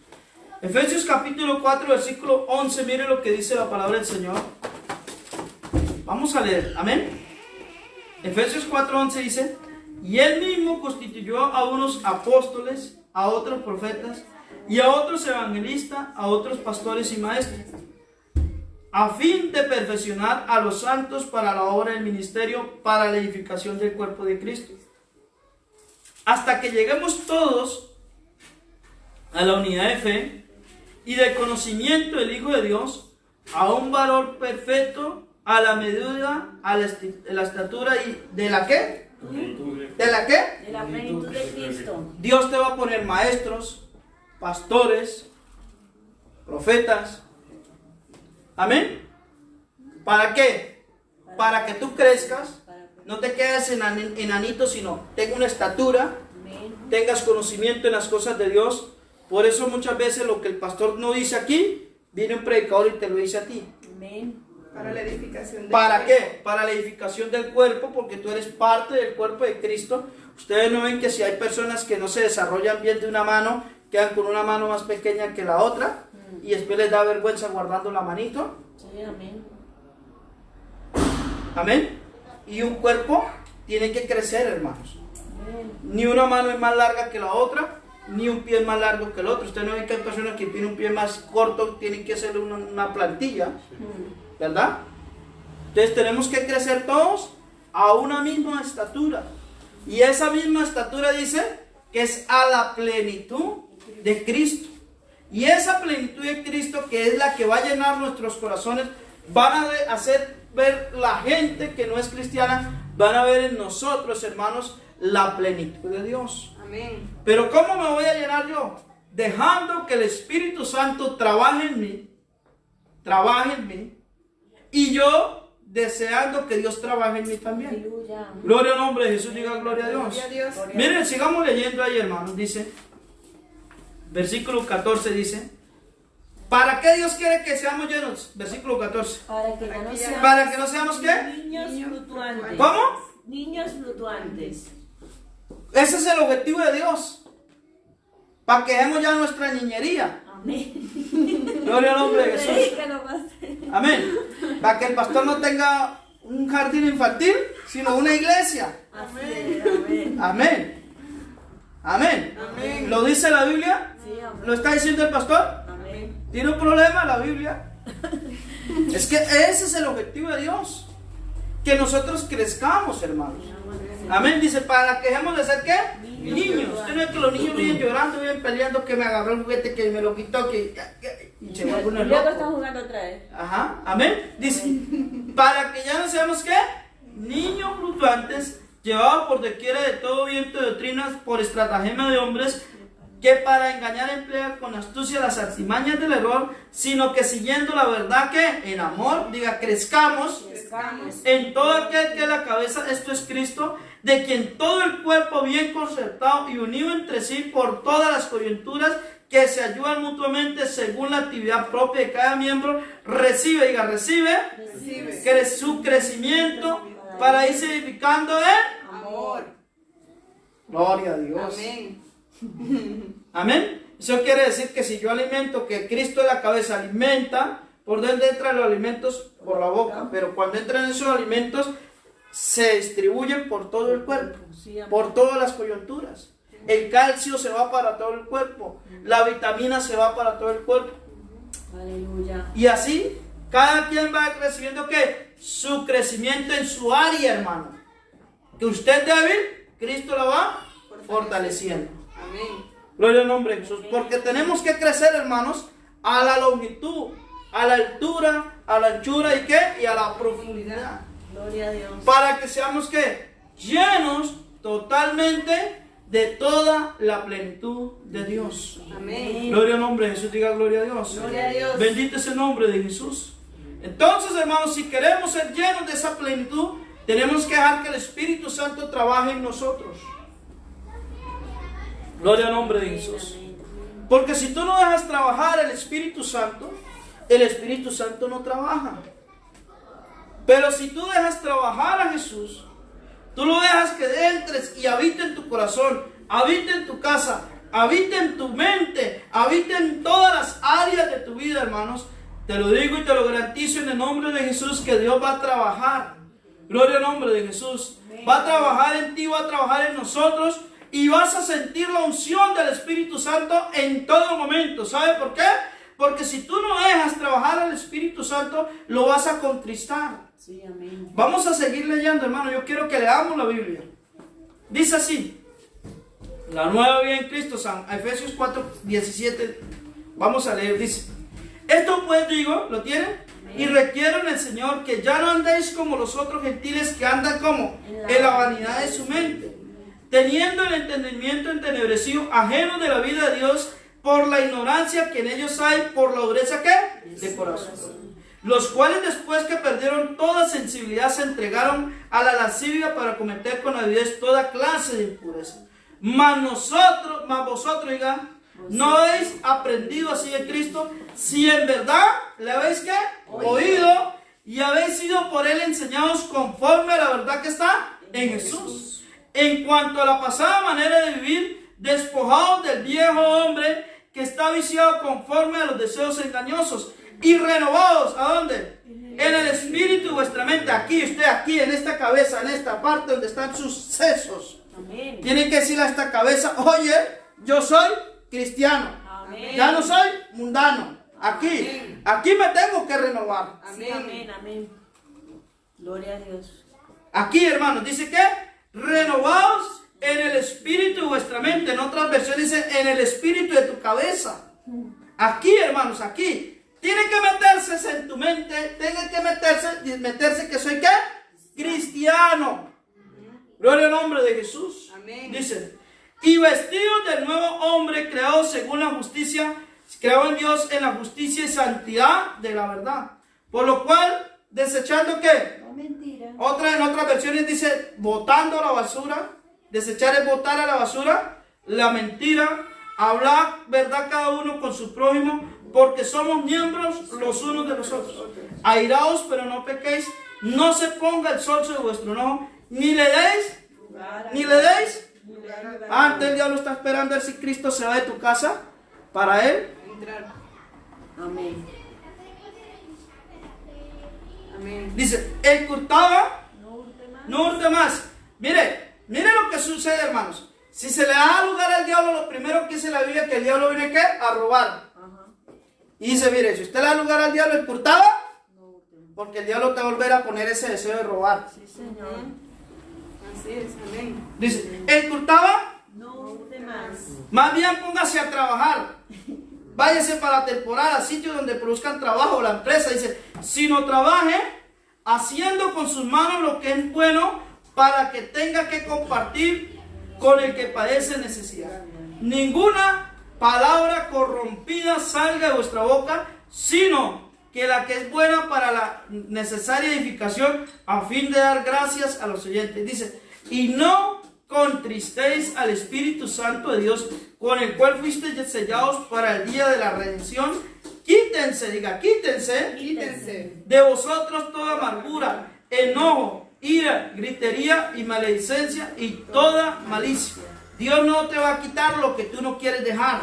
Efesios capítulo 4, versículo 11. Mire lo que dice la palabra del Señor. Vamos a leer. Amén. Efesios 4:11 dice: y él mismo constituyó a unos apóstoles, a otros profetas, y a otros evangelistas, a otros pastores y maestros, a fin de perfeccionar a los santos para la obra del ministerio, para la edificación del cuerpo de Cristo, hasta que lleguemos todos a la unidad de fe y del conocimiento del Hijo de Dios, a un varón perfecto, a la medida, a la estatura y ¿de la qué? ¿De la qué? De la plenitud de Cristo. Dios te va a poner maestros, pastores, profetas. Amén. ¿Para qué? Para que tú crezcas, no te quedes enanito, sino tenga una estatura, tengas conocimiento en las cosas de Dios. Por eso muchas veces lo que el pastor no dice aquí, viene un predicador y te lo dice a ti. Amén. Para la edificación del ¿Para cuerpo. qué? Para la edificación del cuerpo, porque tú eres parte del cuerpo de Cristo. Ustedes no ven que si hay personas que no se desarrollan bien de una mano, quedan con una mano más pequeña que la otra, y después les da vergüenza guardando la manito. Sí, amén. Amén. Y un cuerpo tiene que crecer, hermanos. Amén. Ni una mano es más larga que la otra, ni un pie es más largo que el otro. Ustedes no ven que hay personas que tienen un pie más corto, tienen que hacerle una plantilla, ¿verdad? Entonces tenemos que crecer todos a una misma estatura. Y esa misma estatura dice que es a la plenitud de Cristo. Y esa plenitud de Cristo, que es la que va a llenar nuestros corazones, van a hacer ver la gente que no es cristiana, van a ver en nosotros, hermanos, la plenitud de Dios. Amén. Pero ¿cómo me voy a llenar yo? Dejando que el Espíritu Santo trabaje en mí, y yo deseando que Dios trabaje en mí también. Aleluya. Gloria al nombre de Jesús, diga gloria a Dios. Gloria a Dios. Miren, sigamos leyendo ahí, hermanos. Dice, versículo 14 dice, ¿para qué Dios quiere que seamos llenos? Versículo 14. Para que ya no seamos, ¿Para que no seamos qué? niños fluctuantes. ¿Cómo? Niños fluctuantes. Ese es el objetivo de Dios. Para que dejemos ya nuestra niñería. Amén. Gloria al nombre de Jesús. Que no pase. Amén. Para que el pastor no tenga un jardín infantil, sino una iglesia. Así es, amén. Amén. Amén. Amén. ¿Lo dice la Biblia? Sí, amén. ¿Lo está diciendo el pastor? Amén. ¿Tiene un problema la Biblia? Es que ese es el objetivo de Dios. Que nosotros crezcamos, hermanos. Amén. Dice, para que dejemos de ser ¿qué? Niños. Usted no es que los niños vienen llorando, vienen peleando, que me agarró el juguete, que me lo quitó, y se vuelve uno Y luego están loco. jugando otra vez. Ajá. Amén. Dice, para que ya no seamos ¿qué? Niños fluctuantes, llevados por doquiera de todo viento de doctrinas, por estratagema de hombres, que para engañar emplean con astucia las artimañas del error, sino que siguiendo la verdad que en amor, diga, crezcamos en todo aquel que es la cabeza, esto es Cristo, de quien todo el cuerpo bien concertado y unido entre sí por todas las coyunturas que se ayudan mutuamente según la actividad propia de cada miembro, recibe, diga, recibe su crecimiento para irse edificando en Amor. gloria a Dios. Amén. Amén. Eso quiere decir que si yo alimento, que Cristo es la cabeza, alimenta, por dónde entran los alimentos, por la boca, pero cuando entran esos alimentos se distribuyen por todo el cuerpo, Sí, amén. por todas las coyunturas. El calcio se va para todo el cuerpo, la vitamina se va para todo el cuerpo, Aleluya. y así cada quien va recibiendo ¿qué? Su crecimiento en su área, hermano. Que usted es débil, Cristo la va fortaleciendo. Amén. Gloria al nombre de Jesús. Porque tenemos que crecer, hermanos, a la longitud, a la altura, a la anchura y qué? Y a la profundidad. Gloria a Dios. Para que seamos ¿qué? Llenos totalmente de toda la plenitud de Dios. Amén. Gloria al nombre de Jesús. Diga gloria a Dios. Gloria a Dios. Bendito es el nombre de Jesús. Entonces, hermanos, si queremos ser llenos de esa plenitud, tenemos que dejar que el Espíritu Santo trabaje en nosotros. Gloria al nombre de Jesús. Porque si tú no dejas trabajar el Espíritu Santo no trabaja. Pero si tú dejas trabajar a Jesús, tú lo dejas que entres y habite en tu corazón, habite en tu casa, habite en tu mente, habite en todas las áreas de tu vida, hermanos. Te lo digo y te lo garantizo en el nombre de Jesús que Dios va a trabajar. Gloria al nombre de Jesús. Va a trabajar en ti, va a trabajar en nosotros. Y vas a sentir la unción del Espíritu Santo en todo momento. ¿Sabe por qué? Porque si tú no dejas trabajar al Espíritu Santo, lo vas a contristar. Sí, amén. Vamos a seguir leyendo, hermano. Yo quiero que leamos la Biblia. Dice así. La nueva vida en Cristo, Efesios 4:17. Vamos a leer, dice. Esto pues digo, ¿lo tienen? Y requiero en el Señor que ya no andéis como los otros gentiles que andan como en la vanidad de su mente, teniendo el entendimiento entenebrecido, ajeno de la vida de Dios, por la ignorancia que en ellos hay, por la dureza ¿qué? De corazón. Los cuales después que perdieron toda sensibilidad se entregaron a la lascivia para cometer con avidez toda clase de impureza. Mas vosotros, diga, no habéis aprendido así de Cristo, si en verdad le habéis ¿qué? Oído y habéis sido por él enseñados conforme a la verdad que está en Jesús. En cuanto a la pasada manera de vivir, despojados del viejo hombre que está viciado conforme a los deseos engañosos y renovados, ¿a dónde? En el espíritu de vuestra mente. Aquí, usted aquí, en esta cabeza, en esta parte donde están sus sesos. Amén. Tienen que decirle a esta cabeza, oye, yo soy cristiano. Amén. Ya no soy mundano. Aquí me tengo que renovar. Sí, amén, amén. Gloria a Dios. Aquí, hermanos, dice que renovados en el espíritu de vuestra mente. En otras versiones dice en el espíritu de tu cabeza. Aquí, hermanos, aquí. Tiene que meterse en tu mente. Tiene que meterse que soy ¿qué? Cristiano. Gloria al nombre de Jesús. Amén. Dice, y vestidos del nuevo hombre creado según la justicia, creado en Dios en la justicia y santidad de la verdad. Por lo cual, desechando ¿qué? No mentira. En otras versiones dice, botando la basura. Desechar es botar a la basura la mentira. Hablar verdad cada uno con su prójimo, porque somos miembros los unos de los otros. Airaos, pero no pequéis. No se ponga el sol sobre vuestro enojo, Ni le deis, ni le deis. Lugar. Antes el diablo está esperando a ver si Cristo se va de tu casa para él. Entrar. Amén. Amén. Dice, el que hurtaba, No hurte más. no hurte más. Mire lo que sucede, hermanos. Si se le da lugar al diablo, lo primero que dice la Biblia es que el diablo viene ¿qué? A robar. Ajá. Y dice, mire, si usted le da lugar al diablo, el que hurtaba, No hurte más. porque el diablo te va a volver a poner ese deseo de robar. Sí, Señor. Así es. Amén. Dice, el que hurtaba, No hurte más. más bien póngase a trabajar. Váyase para la temporada, sitios donde produzcan trabajo, la empresa. Dice, sino trabaje haciendo con sus manos lo que es bueno para que tenga que compartir con el que padece necesidad. Ninguna palabra corrompida salga de vuestra boca, sino que la que es buena para la necesaria edificación a fin de dar gracias a los oyentes. Dice, y no contristéis al Espíritu Santo de Dios, con el cual fuisteis sellados para el día de la redención. Quítense, diga, quítense Quítense. de vosotros toda amargura, enojo, ira, gritería y maledicencia y toda malicia. Dios no te va a quitar lo que tú no quieres dejar.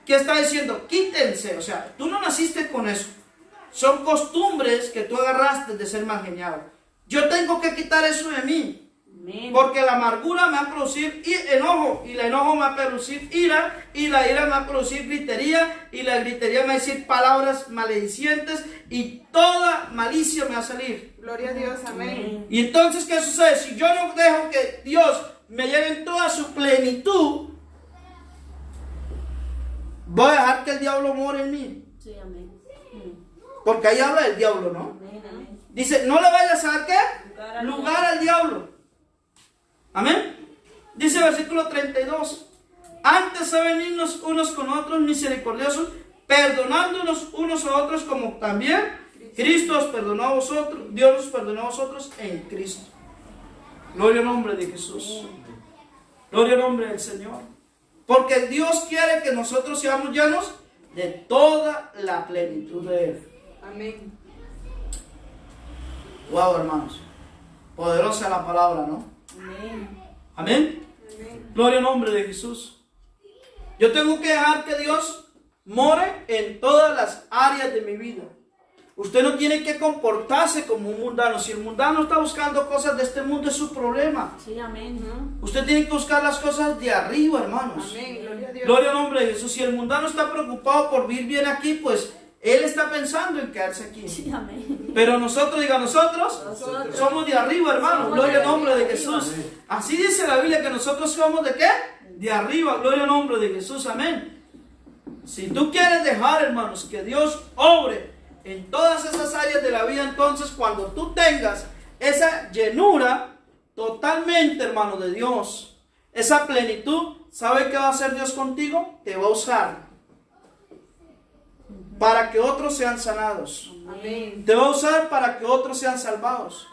¿Qué está diciendo? Quítense. O sea, tú no naciste con eso. Son costumbres que tú agarraste de ser mal geniado. Yo tengo que quitar eso de mí. Amén. Porque la amargura me va a producir enojo, y el enojo me va a producir ira, y la ira me va a producir gritería, y la gritería me va a decir palabras maledicientes, y toda malicia me va a salir. Gloria a Dios. Amén. Y entonces, ¿qué sucede? Si yo no dejo que Dios me lleve en toda su plenitud, voy a dejar que el diablo more en mí. Sí, amén. Porque ahí habla del diablo, ¿no? Amén, amén. Dice, no le vayas a dar ¿qué? Lugar al Lugar al diablo. Amén. Dice el versículo 32. Antes a venirnos unos con otros misericordiosos, perdonándonos unos a otros como también Cristo os perdonó a vosotros, Dios os perdonó a vosotros en Cristo. Gloria al nombre de Jesús. Gloria al nombre del Señor. Porque Dios quiere que nosotros seamos llenos de toda la plenitud de Él. Amén. Wow, hermanos. Poderosa la palabra, ¿no? Amén. Amén. Amén. Gloria al nombre de Jesús. Yo tengo que dejar que Dios more en todas las áreas de mi vida. Usted no tiene que comportarse como un mundano. Si el mundano está buscando cosas de este mundo, es su problema. Sí, amén. Usted tiene que buscar las cosas de arriba, hermanos. Amén. Gloria a Dios. Gloria al nombre de Jesús. Si el mundano está preocupado por vivir bien aquí, pues él está pensando en quedarse aquí. Sí, amén. Pero nosotros, diga nosotros, Nosotros. somos de arriba, hermanos. Somos Gloria de al nombre de arriba. Jesús. Así dice la Biblia que nosotros somos de qué? De arriba. Gloria al nombre de Jesús. Amén. Si tú quieres dejar, hermanos, que Dios obre en todas esas áreas de la vida, entonces cuando tú tengas esa llenura totalmente, hermano, de Dios, esa plenitud, ¿sabe qué va a hacer Dios contigo? Te va a usar para que otros sean sanados. Amén. Te va a usar para que otros sean salvados.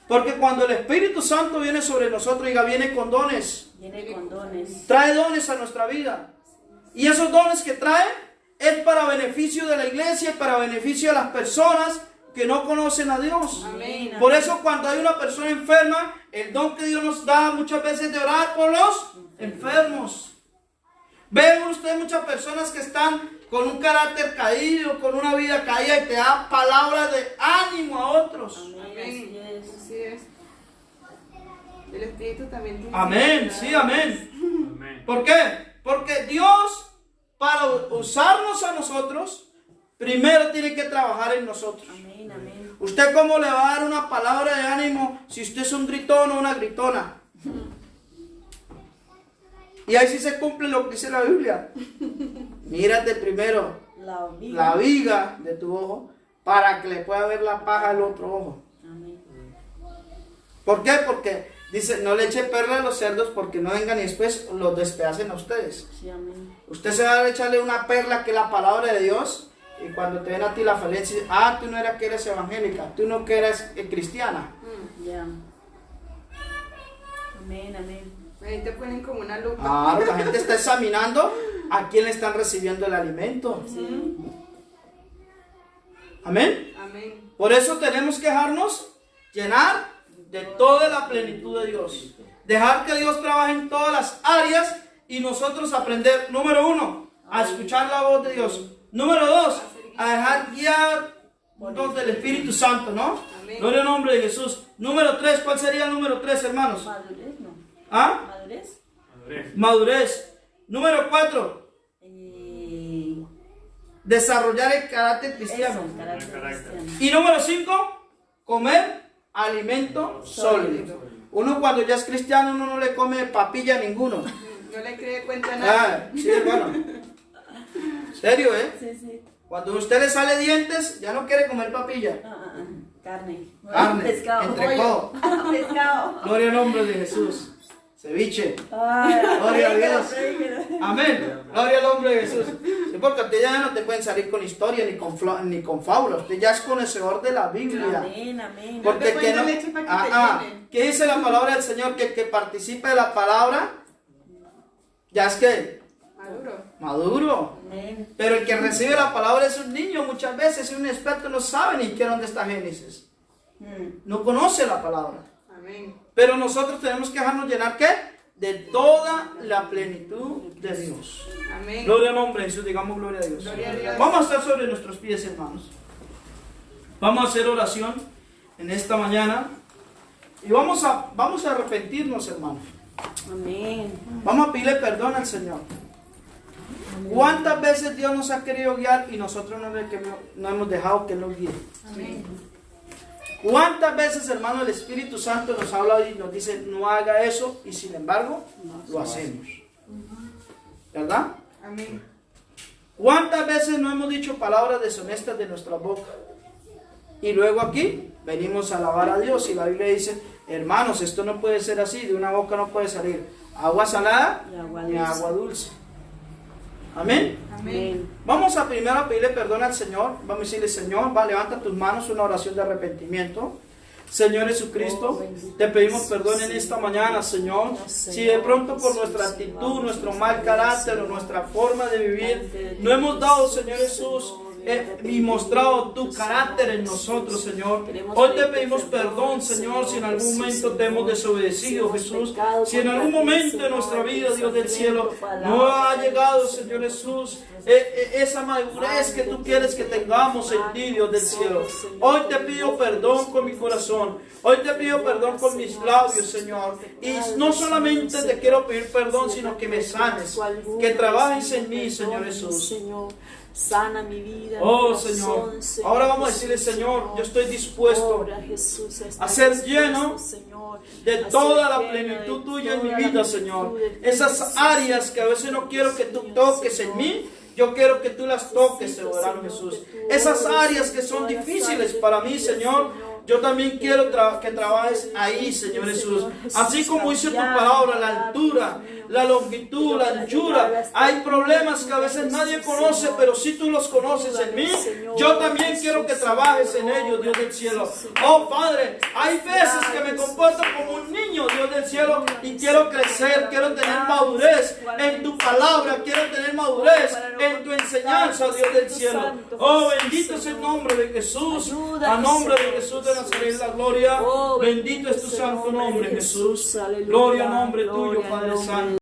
Porque cuando el Espíritu Santo viene sobre nosotros, diga, viene con dones. Viene con dones. Trae dones a nuestra vida. Y esos dones que trae es para beneficio de la iglesia y para beneficio de las personas que no conocen a Dios. Amén. Por eso cuando hay una persona enferma, el don que Dios nos da muchas veces de orar por los enfermos. Ven ustedes muchas personas que están con un carácter caído, con una vida caída, y te da palabras de ánimo a otros. Amén. Amén. Así es. Así es. El Espíritu también tiene. Amén, sí, amén. ¿Por qué? Porque Dios, para usarnos a nosotros, primero tiene que trabajar en nosotros. Amén, amén. ¿Usted cómo le va a dar una palabra de ánimo si usted es un gritón o una gritona? Y ahí sí se cumple lo que dice la Biblia. Mírate primero la viga de tu ojo para que le pueda ver la paja al otro ojo. Amén. ¿Por qué? Porque dice, no le eche perla a los cerdos porque no vengan y después los despedacen a ustedes. Sí, amén. Usted se va a echarle una perla que es la palabra de Dios, y cuando te ven a ti la falencia, tú no eras que eres evangélica, tú no que eres cristiana. Ya. Amén, amén. Ahí te ponen como una lupa. La gente está examinando a quién le están recibiendo el alimento. Sí. Amén. Amén. Por eso tenemos que dejarnos llenar de toda la plenitud de Dios. Dejar que Dios trabaje en todas las áreas y nosotros aprender, número 1, a escuchar la voz de Dios. Número 2, a dejar guiar del Espíritu Santo, ¿no? Amén. Gloria al nombre de Jesús. Número 3, ¿cuál sería el número 3, hermanos? Madurez, ¿no? ¿Ah? Madurez. Madurez. Número 4, desarrollar el carácter cristiano. Eso, carácter cristiano. Y número 5, comer alimento sólido. Uno cuando ya es cristiano, uno no le come papilla a ninguno. No le cree cuenta a nada. Sí, hermano. Serio, ¿eh? Sí, sí. Cuando a usted le sale dientes, ya no quiere comer papilla. Carne. Carne, Pescado. entrecó. Pescado. Gloria al nombre de Jesús. Ceviche. Ay, Gloria a Dios. predíquelo. Amén. Gloria al nombre de Jesús. Sí, porque usted ya no te pueden salir con historia ni con fábulas. Usted ya es conocedor de la Biblia. Amén, amén. Porque te que no, cuento leche para que te llene. ¿qué dice la palabra del Señor? Que el que participe de la palabra, ya es que Maduro. maduro. Amén. Pero el que recibe la palabra es un niño, muchas veces, es un experto, no sabe ni qué dónde está Génesis. No conoce la palabra. Amén. Pero nosotros tenemos que dejarnos llenar, ¿qué? De toda la plenitud de Dios. Amén. Gloria al nombre de Jesús, digamos gloria a Dios. Gloria a Dios. Vamos a estar sobre nuestros pies, hermanos. Vamos a hacer oración en esta mañana. Y vamos a arrepentirnos, hermanos. Amén. Vamos a pedirle perdón al Señor. ¿Cuántas veces Dios nos ha querido guiar y nosotros no hemos dejado que Él nos guíe? Amén. ¿Cuántas veces, hermano, el Espíritu Santo nos habla y nos dice no haga eso y sin embargo lo hacemos? ¿Verdad? Amén. ¿Cuántas veces no hemos dicho palabras deshonestas de nuestra boca? Y luego aquí venimos a alabar a Dios y la Biblia dice, hermanos, esto no puede ser así, de una boca no puede salir agua salada ni agua dulce. Amén. Amén. Vamos a primero a pedirle perdón al Señor. Vamos a decirle, Señor, levanta tus manos, una oración de arrepentimiento. Señor Jesucristo, te pedimos perdón en esta mañana, Señor. Si de pronto por nuestra actitud, nuestro mal carácter o nuestra forma de vivir, no hemos dado, Señor Jesús, y mostrado tu carácter en nosotros, Señor. Hoy te pedimos perdón, Señor, si en algún momento te hemos desobedecido, Jesús. Si en algún momento de nuestra vida, Dios del cielo, no ha llegado, Señor Jesús, esa madurez que tú quieres que tengamos en ti, Dios del cielo. Hoy te pido perdón con mi corazón. Hoy te pido perdón con mis labios, Señor. Y no solamente te quiero pedir perdón, sino que me sanes, que trabajes en mí, Señor Jesús. Sana mi vida. Oh, mi corazón, Señor. Ahora vamos a decirle, Señor, yo estoy dispuesto Obra, Jesús, a ser dispuesto, lleno Señor, de a toda ser la lleno plenitud de tuya en mi toda la vida, plenitud Señor. de ti, Esas Jesús. áreas que a veces no quiero que tú toques en mí, yo quiero que tú las toques, Señor Jesús. Esas áreas que son difíciles para mí, Señor, yo también quiero que trabajes ahí, Señor Jesús. Así como dice tu palabra, la altura, la longitud, la anchura. Hay problemas que a veces nadie conoce, pero si tú los conoces en mí, yo también quiero que trabajes en ellos, Dios del cielo. Oh Padre, hay veces que me comporto como un niño, Dios del cielo, y quiero crecer, quiero tener madurez en tu palabra, quiero tener madurez en tu enseñanza, Dios del cielo. Oh, bendito es el nombre de Jesús, a nombre de Jesús de Nazaret, la gloria. Bendito es tu santo nombre, Jesús. Gloria al nombre tuyo, Padre Santo.